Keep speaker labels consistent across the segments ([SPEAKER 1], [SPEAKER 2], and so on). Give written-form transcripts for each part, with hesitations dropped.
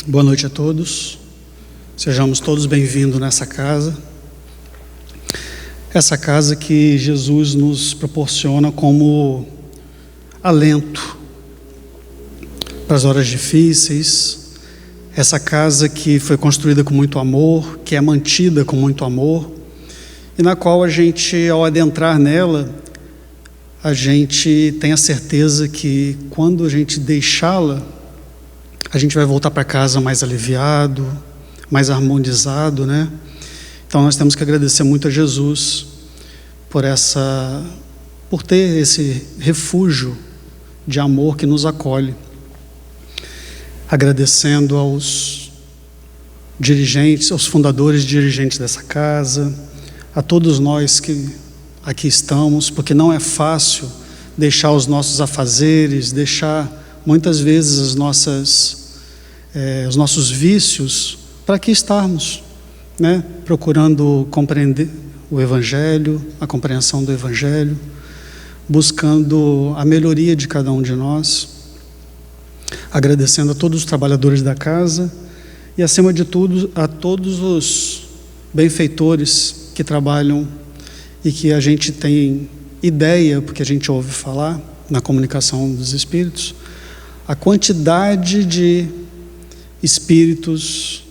[SPEAKER 1] Boa noite a todos, sejamos todos bem-vindos nessa casa, essa casa que Jesus nos proporciona como alento para as horas difíceis, essa casa que foi construída com muito amor, que é mantida com muito amor, e na qual a gente, ao adentrar nela, a gente tem a certeza que quando a gente deixá-la, a gente vai voltar para casa mais aliviado, mais harmonizado, né? Então nós temos que agradecer muito a Jesus por ter esse refúgio de amor que nos acolhe. Agradecendo aos dirigentes, aos fundadores e dirigentes dessa casa, a todos nós que aqui estamos, porque não é fácil deixar os nossos afazeres, deixar muitas vezes os nossos vícios, para aqui estarmos, né? Procurando compreender o Evangelho, a compreensão do Evangelho, buscando a melhoria de cada um de nós, agradecendo a todos os trabalhadores da casa e, acima de tudo, a todos os benfeitores que trabalham e que a gente tem ideia, porque a gente ouve falar na comunicação dos Espíritos, a quantidade de espíritos,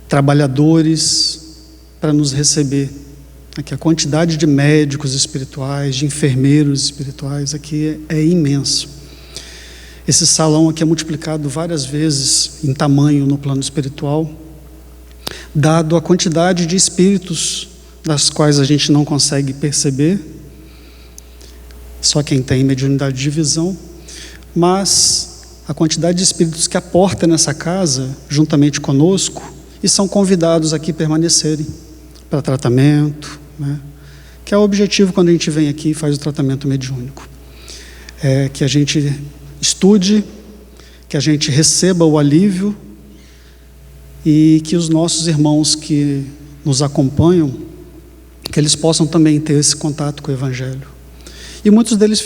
[SPEAKER 1] trabalhadores para nos receber. Aqui a quantidade de médicos espirituais, de enfermeiros espirituais, aqui é imenso. Esse salão aqui é multiplicado várias vezes em tamanho no plano espiritual, dado a quantidade de espíritos das quais a gente não consegue perceber, só quem tem mediunidade de visão, mas a quantidade de espíritos que aporta nessa casa, juntamente conosco, e são convidados aqui a permanecerem para tratamento, né? Que é o objetivo quando a gente vem aqui e faz o tratamento mediúnico. É que a gente estude, que a gente receba o alívio e que os nossos irmãos que nos acompanham, que eles possam também ter esse contato com o Evangelho. E muitos deles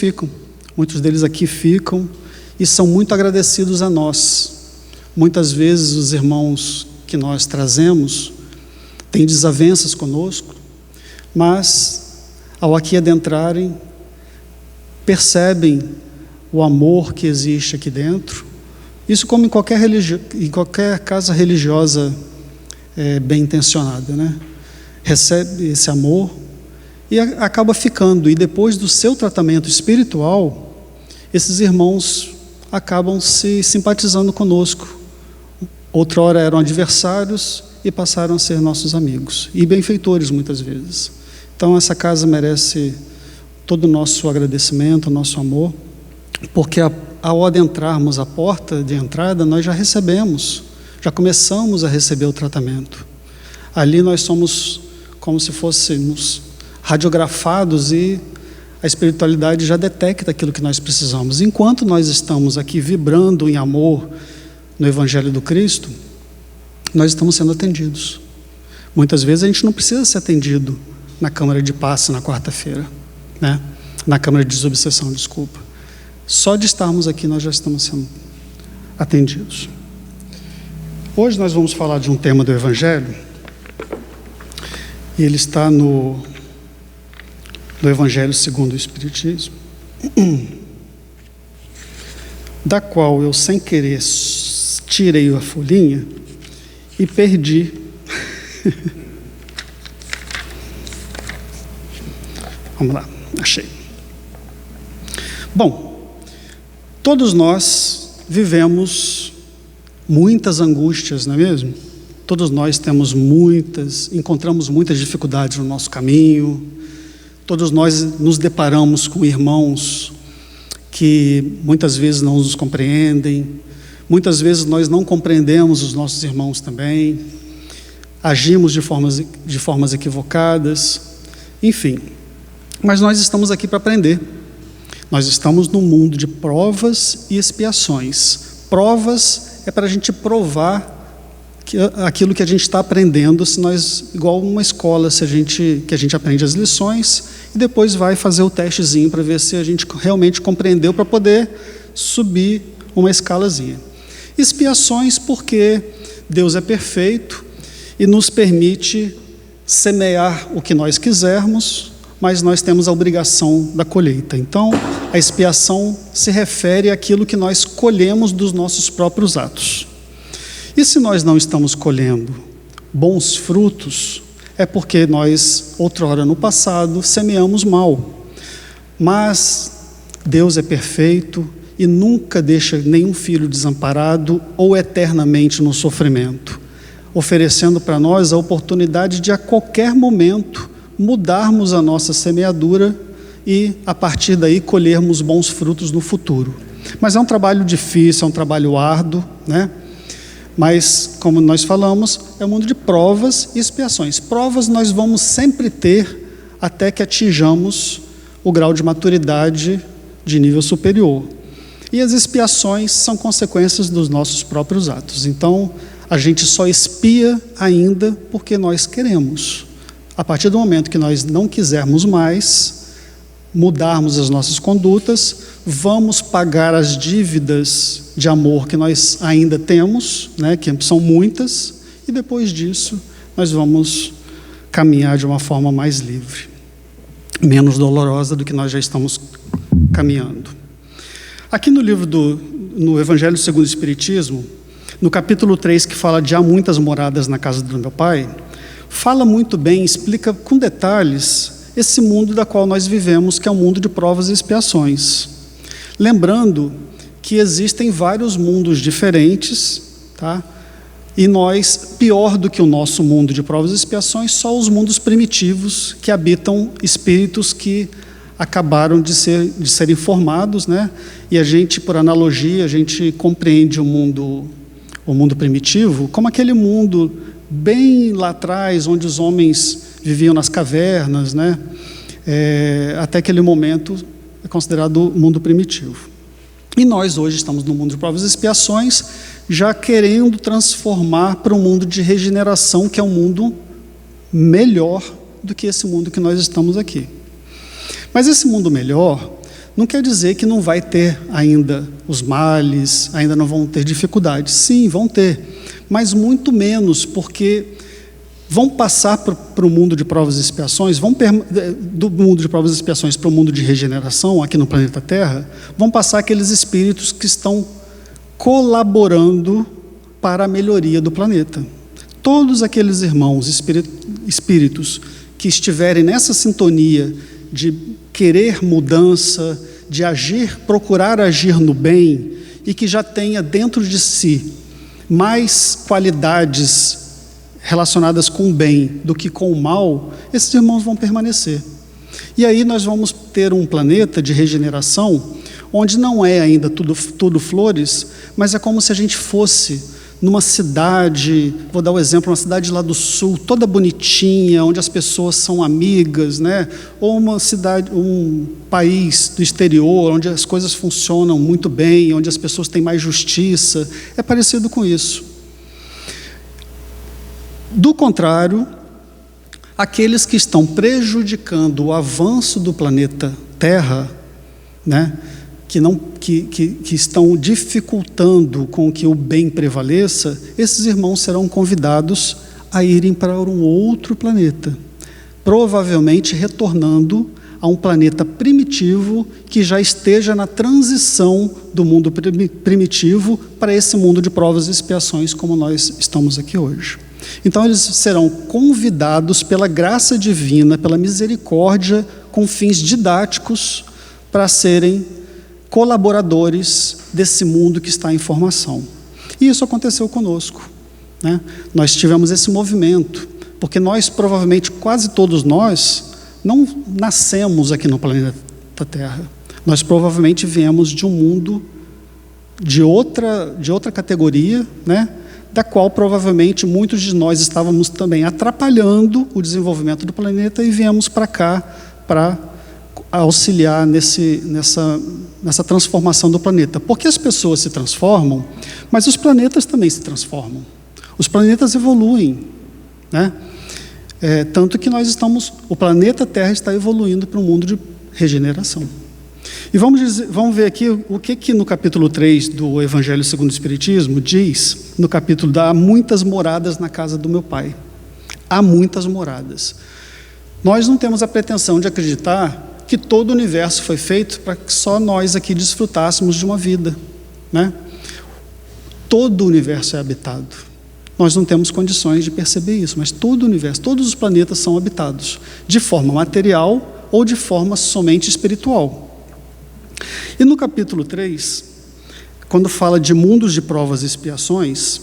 [SPEAKER 1] aqui ficam, e são muito agradecidos a nós. Muitas vezes os irmãos que nós trazemos têm desavenças conosco, mas ao aqui adentrarem, percebem o amor que existe aqui dentro. Isso como em qualquer casa religiosa bem intencionada, né? Recebe esse amor e acaba ficando. E depois do seu tratamento espiritual, esses irmãos acabam se simpatizando conosco. Outrora eram adversários e passaram a ser nossos amigos e benfeitores muitas vezes. Então essa casa merece todo o nosso agradecimento, o nosso amor, porque ao adentrarmos a porta de entrada, nós já começamos a receber o tratamento. Ali nós somos como se fôssemos radiografados e a espiritualidade já detecta aquilo que nós precisamos. Enquanto nós estamos aqui vibrando em amor no Evangelho do Cristo, nós estamos sendo atendidos. Muitas vezes a gente não precisa ser atendido na Câmara de Passe na quarta-feira, né? Na Câmara de Desobsessão, desculpa. Só de estarmos aqui nós já estamos sendo atendidos. Hoje nós vamos falar de um tema do Evangelho, e ele está no Evangelho segundo o Espiritismo, da qual eu, sem querer, tirei a folhinha e perdi. Vamos lá, achei. Bom, todos nós vivemos muitas angústias, não é mesmo? Todos nós encontramos muitas dificuldades no nosso caminho. Todos nós nos deparamos com irmãos que muitas vezes não nos compreendem, muitas vezes nós não compreendemos os nossos irmãos também, agimos de formas equivocadas, enfim. Mas nós estamos aqui para aprender. Nós estamos num mundo de provas e expiações. Provas é para a gente provar aquilo que a gente está aprendendo, igual uma escola, que a gente aprende as lições e depois vai fazer o testezinho para ver se a gente realmente compreendeu, para poder subir uma escalazinha. Expiações porque Deus é perfeito e nos permite semear o que nós quisermos, mas nós temos a obrigação da colheita. Então, a expiação se refere àquilo que nós colhemos dos nossos próprios atos. E se nós não estamos colhendo bons frutos, é porque nós, outrora no passado, semeamos mal. Mas Deus é perfeito e nunca deixa nenhum filho desamparado ou eternamente no sofrimento, oferecendo para nós a oportunidade de a qualquer momento mudarmos a nossa semeadura e a partir daí colhermos bons frutos no futuro. Mas é um trabalho difícil, é um trabalho árduo, né? Mas, como nós falamos, é um mundo de provas e expiações. Provas nós vamos sempre ter até que atinjamos o grau de maturidade de nível superior. E as expiações são consequências dos nossos próprios atos. Então, a gente só expia ainda porque nós queremos. A partir do momento que nós não quisermos mais mudarmos as nossas condutas, vamos pagar as dívidas de amor que nós ainda temos, né, que são muitas, e depois disso nós vamos caminhar de uma forma mais livre, menos dolorosa do que nós já estamos caminhando. Aqui no livro no Evangelho segundo o Espiritismo, no capítulo 3, que fala de há muitas moradas na casa do meu Pai, fala muito bem, explica com detalhes esse mundo da qual nós vivemos, que é um mundo de provas e expiações. Lembrando que existem vários mundos diferentes, tá? E nós, pior do que o nosso mundo de provas e expiações, só os mundos primitivos que habitam espíritos que acabaram de serem formados, né? E a gente, por analogia, a gente compreende o mundo primitivo como aquele mundo bem lá atrás, onde os homens viviam nas cavernas, né? Até aquele momento é considerado mundo primitivo. E nós hoje estamos no mundo de provas e expiações, já querendo transformar para um mundo de regeneração, que é um mundo melhor do que esse mundo que nós estamos aqui. Mas esse mundo melhor não quer dizer que não vai ter ainda os males, ainda não vão ter dificuldades. Sim, vão ter, mas muito menos, porque vão passar para o mundo de provas e expiações, do mundo de provas e expiações para o mundo de regeneração, aqui no planeta Terra, vão passar aqueles espíritos que estão colaborando para a melhoria do planeta. Todos aqueles irmãos espíritos que estiverem nessa sintonia de querer mudança, de agir, procurar agir no bem, e que já tenha dentro de si mais qualidades relacionadas com o bem do que com o mal, esses irmãos vão permanecer. E aí nós vamos ter um planeta de regeneração, onde não é ainda tudo flores, mas é como se a gente fosse numa cidade, vou dar um exemplo, uma cidade lá do sul, toda bonitinha, onde as pessoas são amigas, né? Ou uma cidade, um país do exterior, onde as coisas funcionam muito bem, onde as pessoas têm mais justiça. É parecido com isso. Do contrário, aqueles que estão prejudicando o avanço do planeta Terra, né? Que estão dificultando com que o bem prevaleça, esses irmãos serão convidados a irem para um outro planeta, provavelmente retornando a um planeta primitivo que já esteja na transição do mundo primitivo para esse mundo de provas e expiações como nós estamos aqui hoje. Então eles serão convidados pela graça divina, pela misericórdia, com fins didáticos, para serem colaboradores desse mundo que está em formação. E isso aconteceu conosco, né? Nós tivemos esse movimento, porque nós, provavelmente, quase todos nós, não nascemos aqui no planeta Terra. Nós provavelmente viemos de um mundo de outra categoria, né? Da qual provavelmente muitos de nós estávamos também atrapalhando o desenvolvimento do planeta e viemos para cá para auxiliar nessa transformação do planeta. Porque as pessoas se transformam, mas os planetas também se transformam. Os planetas evoluem, né? Tanto que o planeta Terra está evoluindo para um mundo de regeneração. E vamos ver aqui o que no capítulo 3 do Evangelho segundo o Espiritismo diz, no capítulo há muitas moradas na casa do meu Pai. Há muitas moradas. Nós não temos a pretensão de acreditar que todo o universo foi feito para que só nós aqui desfrutássemos de uma vida, né? Todo o universo é habitado. Nós não temos condições de perceber isso, mas todo o universo, todos os planetas são habitados, de forma material ou de forma somente espiritual. E no capítulo 3, quando fala de mundos de provas e expiações,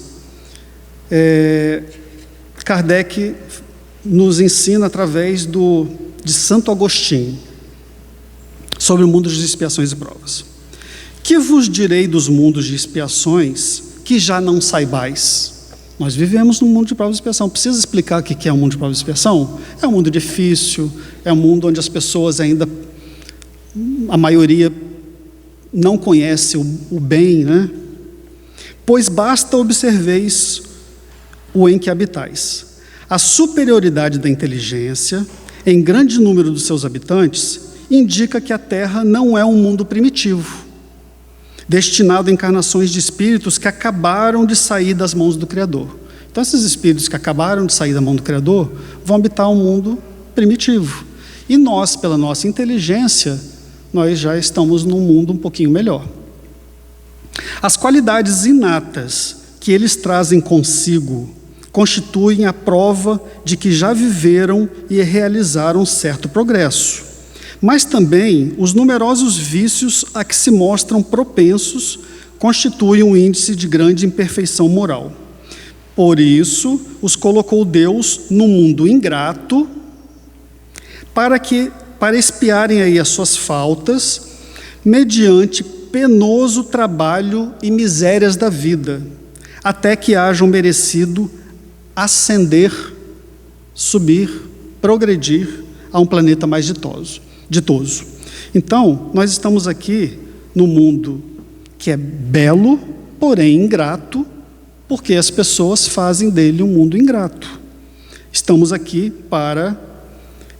[SPEAKER 1] Kardec nos ensina através de Santo Agostinho sobre o mundo de expiações e provas. Que vos direi dos mundos de expiações que já não saibais? Nós vivemos num mundo de provas e expiação. Precisa explicar o que é um mundo de provas e expiação? É um mundo difícil, é um mundo onde as pessoas ainda, a maioria, não conhece o bem, né? Pois basta observeis o em que habitais. A superioridade da inteligência, em grande número dos seus habitantes, indica que a Terra não é um mundo primitivo, destinado a encarnações de espíritos que acabaram de sair das mãos do Criador. Então, esses espíritos que acabaram de sair da mão do Criador vão habitar um mundo primitivo. E nós, pela nossa inteligência, nós já estamos num mundo um pouquinho melhor. As qualidades inatas que eles trazem consigo constituem a prova de que já viveram e realizaram certo progresso, mas também os numerosos vícios a que se mostram propensos constituem um índice de grande imperfeição moral. Por isso, os colocou Deus no mundo ingrato, para expiarem aí as suas faltas, mediante penoso trabalho e misérias da vida, até que hajam merecido ascender, subir, progredir a um planeta mais ditoso. Então, nós estamos aqui no mundo que é belo, porém ingrato, porque as pessoas fazem dele um mundo ingrato. Estamos aqui para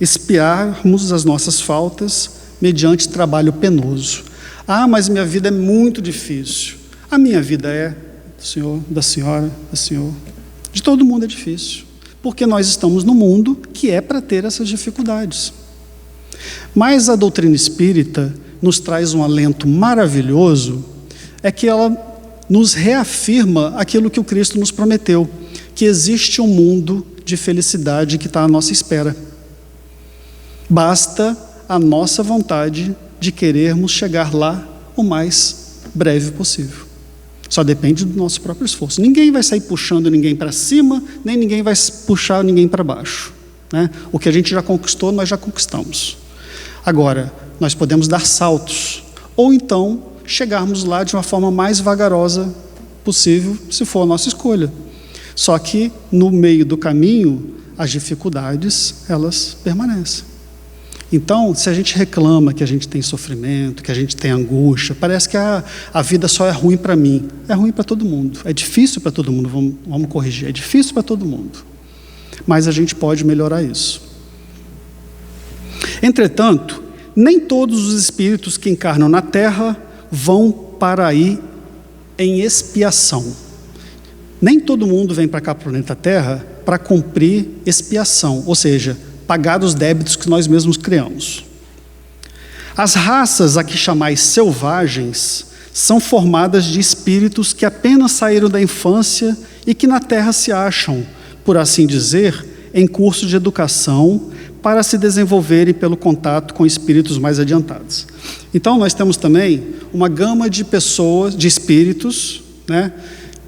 [SPEAKER 1] expiarmos as nossas faltas mediante trabalho penoso. Ah, mas minha vida é muito difícil. A minha vida é do senhor, da senhora, do senhor. De todo mundo é difícil, porque nós estamos no mundo que é para ter essas dificuldades. Mas a doutrina espírita nos traz um alento maravilhoso, é que ela nos reafirma aquilo que o Cristo nos prometeu, que existe um mundo de felicidade que está à nossa espera. Basta a nossa vontade de querermos chegar lá o mais breve possível. Só depende do nosso próprio esforço. Ninguém vai sair puxando ninguém para cima, nem ninguém vai puxar ninguém para baixo, né? O que a gente já conquistou, nós já conquistamos. Agora, nós podemos dar saltos, ou então chegarmos lá de uma forma mais vagarosa possível, se for a nossa escolha. Só que, no meio do caminho, as dificuldades, elas permanecem. Então, se a gente reclama que a gente tem sofrimento, que a gente tem angústia, parece que a vida só é ruim para mim. É ruim para todo mundo, é difícil para todo mundo, vamos corrigir, é difícil para todo mundo. Mas a gente pode melhorar isso. Entretanto, nem todos os espíritos que encarnam na Terra vão para aí em expiação. Nem todo mundo vem para cá, para o planeta Terra, para cumprir expiação, ou seja, pagar os débitos que nós mesmos criamos. As raças a que chamais selvagens são formadas de espíritos que apenas saíram da infância e que na Terra se acham, por assim dizer, em curso de educação para se desenvolverem pelo contato com espíritos mais adiantados. Então, nós temos também uma gama de pessoas, de espíritos, né,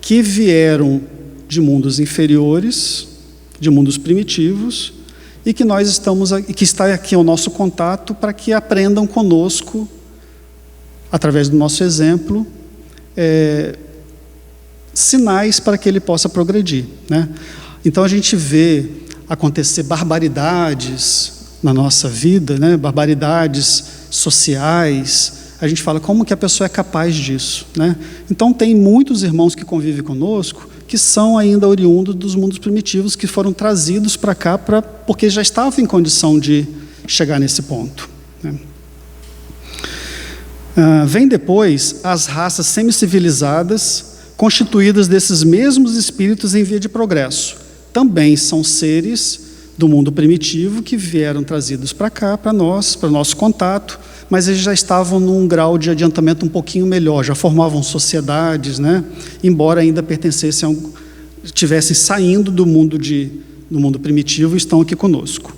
[SPEAKER 1] que vieram de mundos inferiores, de mundos primitivos, e que nós estamos, que está aqui ao nosso contato para que aprendam conosco, através do nosso exemplo, sinais para que ele possa progredir, né? Então a gente vê acontecer barbaridades na nossa vida, né? Barbaridades sociais. A gente fala, como que a pessoa é capaz disso, né? Então tem muitos irmãos que convivem conosco que são ainda oriundos dos mundos primitivos, que foram trazidos para cá porque já estavam em condição de chegar nesse ponto, né? Vem depois as raças semicivilizadas, constituídas desses mesmos espíritos em via de progresso. Também são seres do mundo primitivo que vieram trazidos para cá, para nós, para o nosso contato, mas eles já estavam num grau de adiantamento um pouquinho melhor, já formavam sociedades, né? Embora ainda pertencessem, estivessem saindo do mundo primitivo e estão aqui conosco.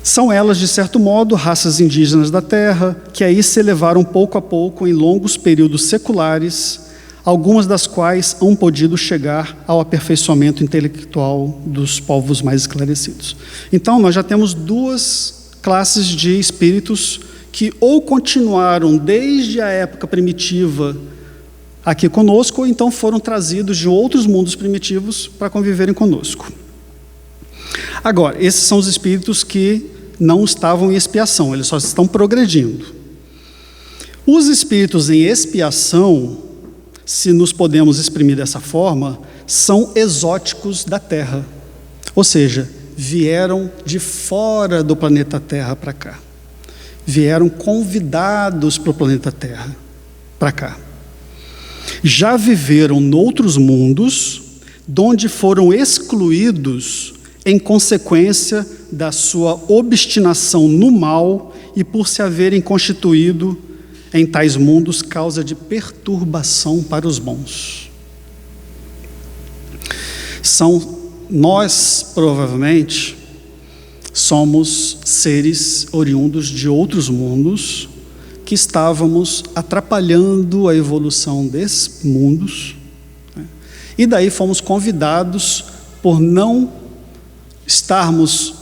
[SPEAKER 1] São elas, de certo modo, raças indígenas da Terra, que aí se elevaram pouco a pouco em longos períodos seculares, algumas das quais hão podido chegar ao aperfeiçoamento intelectual dos povos mais esclarecidos. Então, nós já temos duas classes de espíritos que ou continuaram desde a época primitiva aqui conosco, ou então foram trazidos de outros mundos primitivos para conviverem conosco. Agora, esses são os espíritos que não estavam em expiação, eles só estão progredindo. Os espíritos em expiação, se nos podemos exprimir dessa forma, são exóticos da Terra, ou seja, vieram de fora do planeta Terra para cá, vieram convidados para o planeta Terra para cá. Já viveram noutros mundos, donde foram excluídos em consequência da sua obstinação no mal e por se haverem constituído em tais mundos causa de perturbação para os bons. Nós, provavelmente, somos seres oriundos de outros mundos que estávamos atrapalhando a evolução desses mundos, né? E daí fomos convidados por não estarmos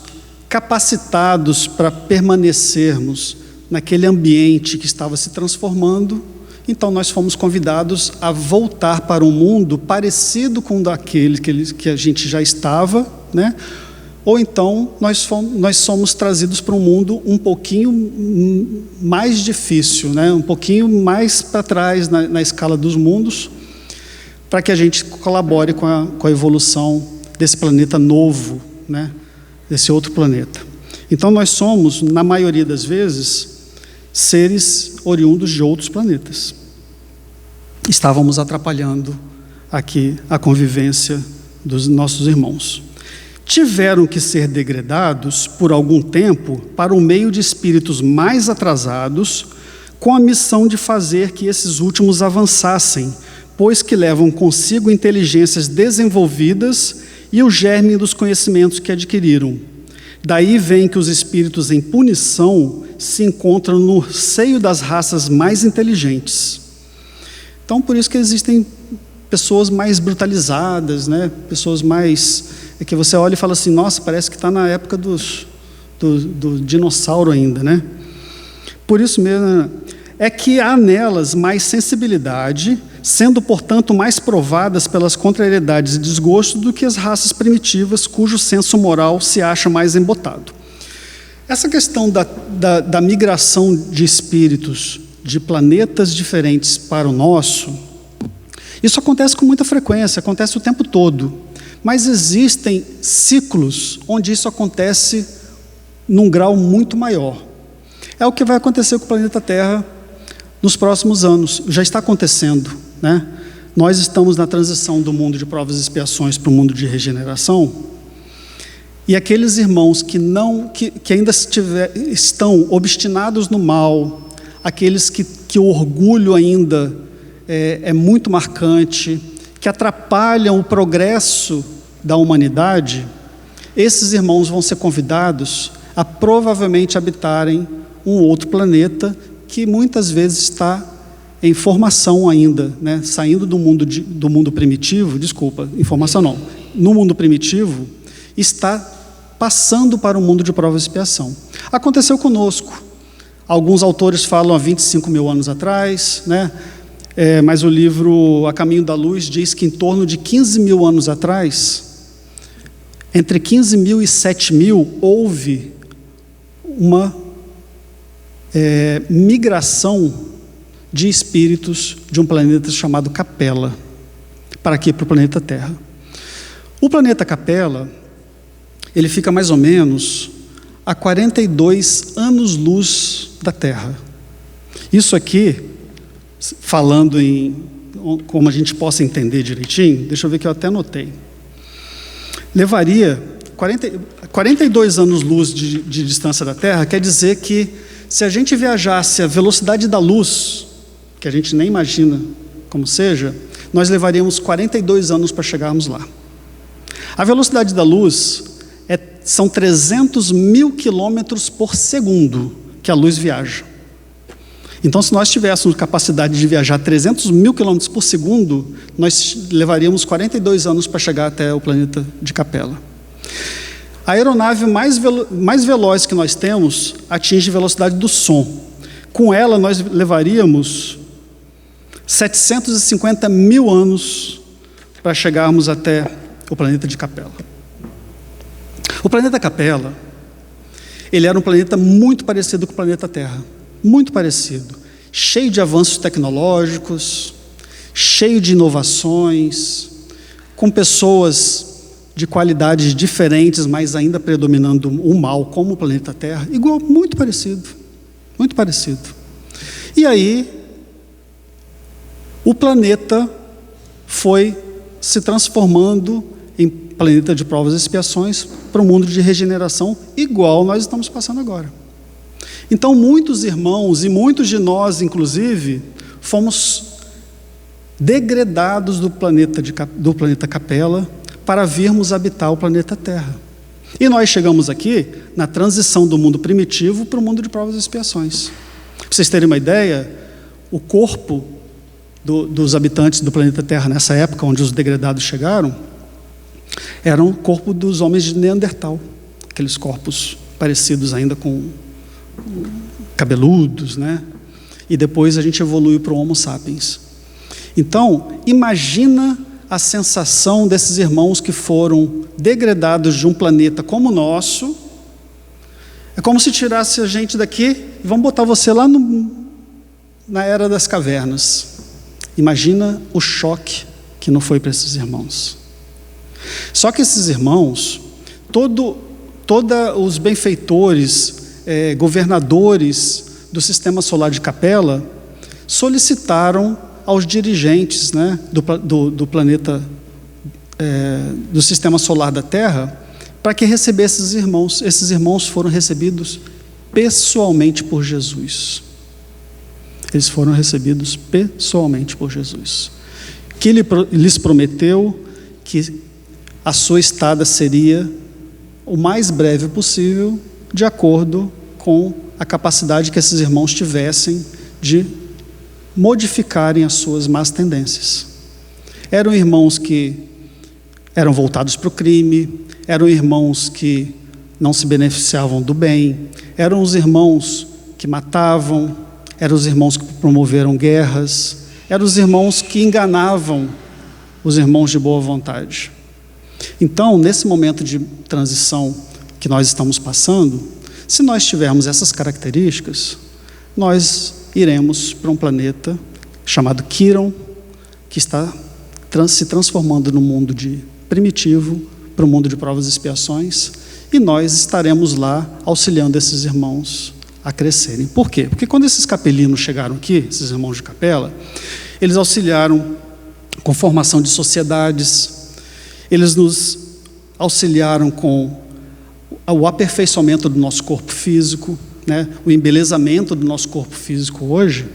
[SPEAKER 1] capacitados para permanecermos naquele ambiente que estava se transformando, então nós fomos convidados a voltar para um mundo parecido com daquele que a gente já estava, né? Ou então nós somos trazidos para um mundo um pouquinho mais difícil, né? Um pouquinho mais para trás na escala dos mundos, para que a gente colabore com a evolução desse planeta novo, né? Desse outro planeta. Então nós somos, na maioria das vezes, seres oriundos de outros planetas. Estávamos atrapalhando aqui a convivência dos nossos irmãos. Tiveram que ser degradados por algum tempo para o meio de espíritos mais atrasados, com a missão de fazer que esses últimos avançassem, pois que levam consigo inteligências desenvolvidas e o germe dos conhecimentos que adquiriram. Daí vem que os espíritos em punição se encontram no seio das raças mais inteligentes. Então, por isso que existem pessoas mais brutalizadas, né? Pessoas mais... que você olha e fala assim, nossa, parece que está na época do dinossauro ainda, né? Por isso mesmo, é que há nelas mais sensibilidade, sendo, portanto, mais provadas pelas contrariedades e desgosto do que as raças primitivas, cujo senso moral se acha mais embotado. Essa questão da migração de espíritos de planetas diferentes para o nosso, isso acontece com muita frequência, acontece o tempo todo. Mas existem ciclos onde isso acontece num grau muito maior. É o que vai acontecer com o planeta Terra nos próximos anos. Já está acontecendo, né? Nós estamos na transição do mundo de provas e expiações para o mundo de regeneração. E aqueles irmãos que ainda estão obstinados no mal, aqueles que o orgulho ainda é muito marcante, que atrapalham o progresso da humanidade, esses irmãos vão ser convidados a provavelmente habitarem um outro planeta que muitas vezes está em formação ainda, né? Saindo do mundo primitivo, no mundo primitivo, está passando para o mundo de prova e expiação. Aconteceu conosco. Alguns autores falam há 25 mil anos atrás, né? Mas o livro A Caminho da Luz diz que em torno de 15 mil anos atrás, entre 15 mil e 7 mil, houve uma migração de espíritos de um planeta chamado Capela para aqui, para o planeta Terra. O planeta Capela, ele fica mais ou menos a 42 anos-luz da Terra. Isso aqui, falando em como a gente possa entender direitinho, deixa eu ver que eu até anotei. Levaria 42 anos-luz de distância da Terra, quer dizer que se a gente viajasse a velocidade da luz, que a gente nem imagina como seja, nós levaríamos 42 anos para chegarmos lá. A velocidade da luz são 300 mil quilômetros por segundo que a luz viaja. Então, se nós tivéssemos capacidade de viajar 300 mil quilômetros por segundo, nós levaríamos 42 anos para chegar até o planeta de Capella. A aeronave mais veloz que nós temos atinge a velocidade do som. Com ela, nós levaríamos 750 mil anos para chegarmos até o planeta de Capella. O planeta Capella, ele era um planeta muito parecido com o planeta Terra. Muito parecido, cheio de avanços tecnológicos, cheio de inovações, com pessoas de qualidades diferentes, mas ainda predominando o mal, como o planeta Terra, igual, muito parecido, muito parecido. E aí, o planeta foi se transformando em planeta de provas e expiações para um mundo de regeneração, igual nós estamos passando agora. Então, muitos irmãos e muitos de nós, inclusive, fomos degradados do planeta Capella para virmos habitar o planeta Terra. E nós chegamos aqui na transição do mundo primitivo para o mundo de provas e expiações. Para vocês terem uma ideia, o corpo dos habitantes do planeta Terra nessa época, onde os degradados chegaram, era o corpo dos homens de Neandertal, aqueles corpos parecidos ainda com cabeludos, né? E depois a gente evoluiu para o Homo sapiens. Então, imagina a sensação desses irmãos que foram degradados de um planeta como o nosso. É como se tirasse a gente daqui e vamos botar você lá na era das cavernas. Imagina o choque que não foi para esses irmãos. Só que esses irmãos, todos os benfeitores, governadores do sistema solar de Capella, solicitaram aos dirigentes, né, do planeta, do sistema solar da Terra, para que recebesse esses irmãos. Esses irmãos foram recebidos pessoalmente por Jesus. Eles foram recebidos pessoalmente por Jesus, que ele lhes prometeu que a sua estada seria o mais breve possível, de acordo com a capacidade que esses irmãos tivessem de modificarem as suas más tendências. Eram irmãos que eram voltados para o crime, eram irmãos que não se beneficiavam do bem, eram os irmãos que matavam, eram os irmãos que promoveram guerras, eram os irmãos que enganavam os irmãos de boa vontade. Então, nesse momento de transição que nós estamos passando, se nós tivermos essas características, nós iremos para um planeta chamado Quiron, que está se transformando no mundo primitivo, para o mundo de provas e expiações, e nós estaremos lá auxiliando esses irmãos a crescerem. Por quê? Porque quando esses capelinos chegaram aqui, esses irmãos de Capella, eles auxiliaram com formação de sociedades, eles nos auxiliaram com o aperfeiçoamento do nosso corpo físico, né? O embelezamento do nosso corpo físico hoje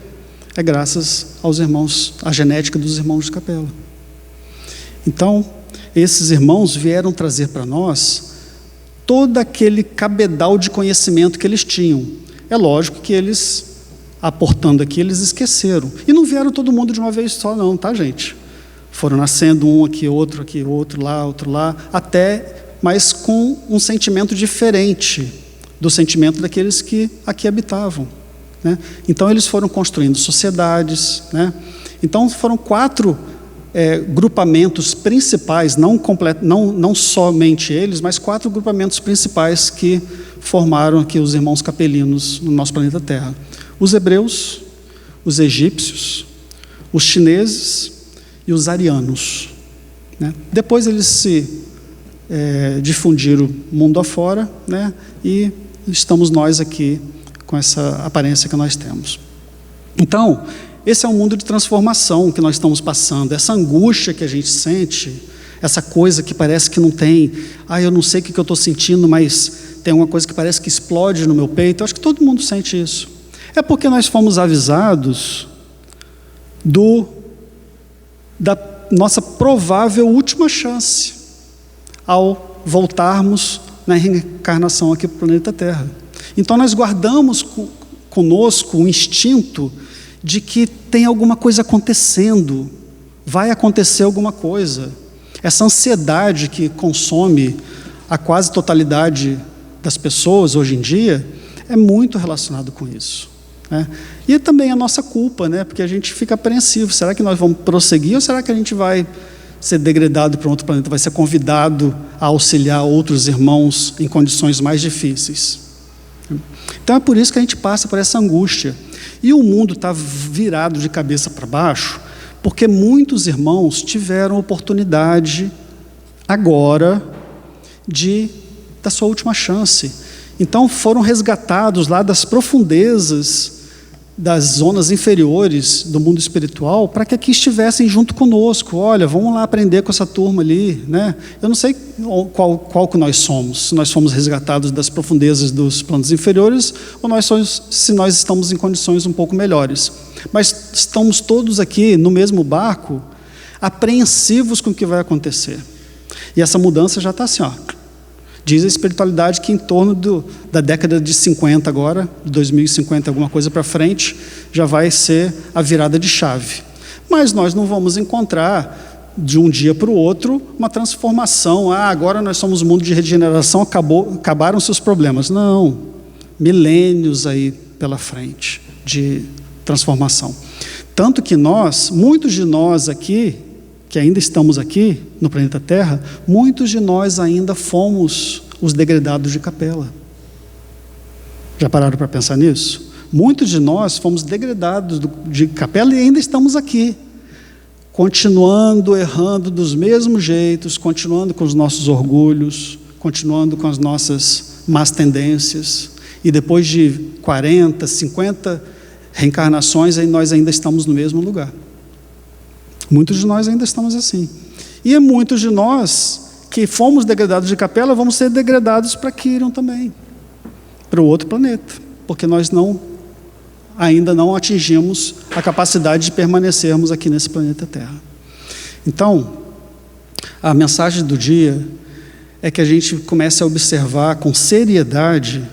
[SPEAKER 1] é graças aos irmãos, à genética dos irmãos de Capella. Então, esses irmãos vieram trazer para nós todo aquele cabedal de conhecimento que eles tinham. É lógico que eles, aportando aqui, eles esqueceram. E não vieram todo mundo de uma vez só não, tá, gente? Foram nascendo um aqui, outro lá, mas com um sentimento diferente do sentimento daqueles que aqui habitavam, né? Então eles foram construindo sociedades, né? Então foram 4 grupamentos principais, não somente eles, mas 4 grupamentos principais que formaram aqui os irmãos capelinos no nosso planeta Terra: os hebreus, os egípcios, os chineses e os arianos, né? Depois eles se difundiram mundo afora, né? E estamos nós aqui com essa aparência que nós temos. Então, esse é um mundo de transformação que nós estamos passando. Essa angústia que a gente sente, essa coisa que parece que não tem, eu não sei o que eu estou sentindo, mas tem uma coisa que parece que explode no meu peito. Eu acho que todo mundo sente isso. É porque nós fomos avisados da nossa provável última chance ao voltarmos na reencarnação aqui para o planeta Terra. Então nós guardamos conosco o instinto de que tem alguma coisa acontecendo, vai acontecer alguma coisa. Essa ansiedade que consome a quase totalidade das pessoas hoje em dia é muito relacionado com isso, né? E também a nossa culpa, né? Porque a gente fica apreensivo, será que nós vamos prosseguir ou será que a gente vai ser degradado para um outro planeta, vai ser convidado a auxiliar outros irmãos em condições mais difíceis? Então é por isso que a gente passa por essa angústia. E o mundo está virado de cabeça para baixo, porque muitos irmãos tiveram oportunidade agora da sua última chance. Então foram resgatados lá das profundezas, das zonas inferiores do mundo espiritual, para que aqui estivessem junto conosco. Olha, vamos lá aprender com essa turma ali, né? Eu não sei qual que nós somos, se nós fomos resgatados das profundezas dos planos inferiores, ou se nós estamos em condições um pouco melhores. Mas estamos todos aqui no mesmo barco, apreensivos com o que vai acontecer. E essa mudança já está assim, diz a espiritualidade que em torno da década de 50 agora, de 2050, alguma coisa para frente, já vai ser a virada de chave. Mas nós não vamos encontrar, de um dia para o outro, uma transformação. Agora nós somos um mundo de regeneração, acabaram-se os problemas. Não, milênios aí pela frente de transformação. Tanto que muitos de nós aqui, que ainda estamos aqui no planeta Terra, muitos de nós ainda fomos os degradados de capela. Já pararam para pensar nisso? Muitos de nós fomos degradados de capela e ainda estamos aqui, continuando errando dos mesmos jeitos, continuando com os nossos orgulhos, continuando com as nossas más tendências, e depois de 40, 50 reencarnações, nós ainda estamos no mesmo lugar. Muitos de nós ainda estamos assim. E muitos de nós que fomos degradados de capela, vamos ser degradados para Quirion também, para o outro planeta, porque nós ainda não atingimos a capacidade de permanecermos aqui nesse planeta Terra. Então, a mensagem do dia é que a gente comece a observar com seriedade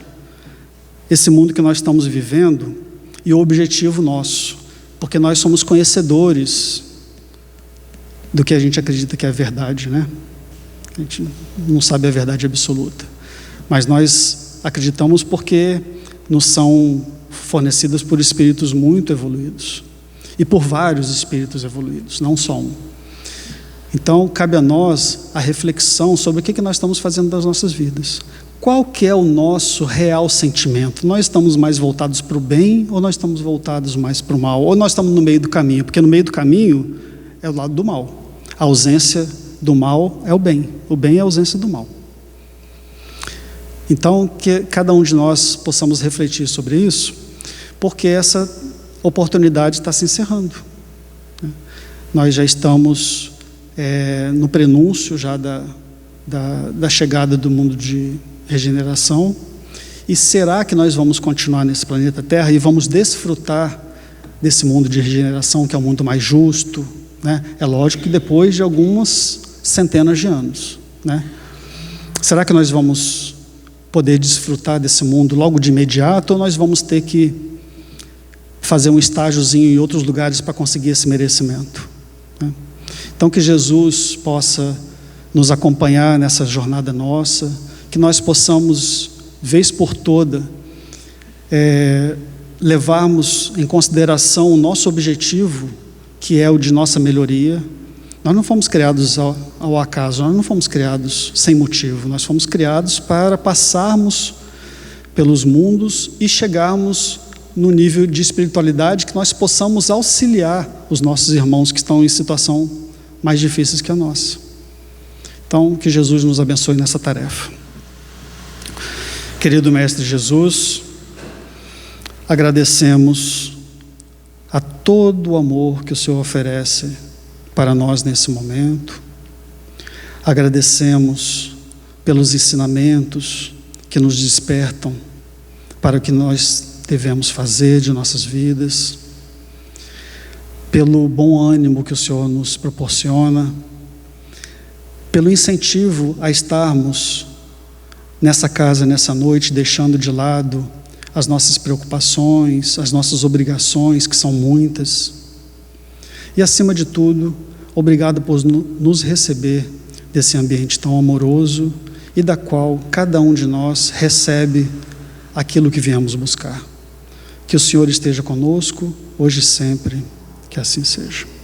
[SPEAKER 1] esse mundo que nós estamos vivendo e o objetivo nosso, porque nós somos conhecedores do que a gente acredita que é a verdade, né? A gente não sabe a verdade absoluta, mas nós acreditamos porque nos são fornecidas por espíritos muito evoluídos e por vários espíritos evoluídos, não só um. Então cabe a nós a reflexão sobre o que nós estamos fazendo das nossas vidas. Qual que é o nosso real sentimento? Nós estamos mais voltados para o bem ou nós estamos voltados mais para o mal? Ou nós estamos no meio do caminho? Porque no meio do caminho é o lado do mal. A ausência do mal é o bem é a ausência do mal. Então, que cada um de nós possamos refletir sobre isso, porque essa oportunidade está se encerrando. Nós já estamos no prenúncio já da chegada do mundo de regeneração, e será que nós vamos continuar nesse planeta Terra e vamos desfrutar desse mundo de regeneração, que é um mundo mais justo, né? É lógico que depois de algumas centenas de anos, né? Será que nós vamos poder desfrutar desse mundo logo de imediato, ou nós vamos ter que fazer um estágiozinho em outros lugares para conseguir esse merecimento, né? Então que Jesus possa nos acompanhar nessa jornada nossa, que nós possamos, vez por toda, levarmos em consideração o nosso objetivo, que é o de nossa melhoria. Nós não fomos criados ao acaso, nós não fomos criados sem motivo, nós fomos criados para passarmos pelos mundos e chegarmos no nível de espiritualidade que nós possamos auxiliar os nossos irmãos que estão em situação mais difíceis que a nossa. Então, que Jesus nos abençoe nessa tarefa. Querido Mestre Jesus, agradecemos a todo o amor que o Senhor oferece para nós nesse momento. Agradecemos pelos ensinamentos que nos despertam para o que nós devemos fazer de nossas vidas, pelo bom ânimo que o Senhor nos proporciona, pelo incentivo a estarmos nessa casa, nessa noite, deixando de lado as nossas preocupações, as nossas obrigações, que são muitas. E, acima de tudo, obrigado por nos receber desse ambiente tão amoroso e da qual cada um de nós recebe aquilo que viemos buscar. Que o Senhor esteja conosco, hoje e sempre, que assim seja.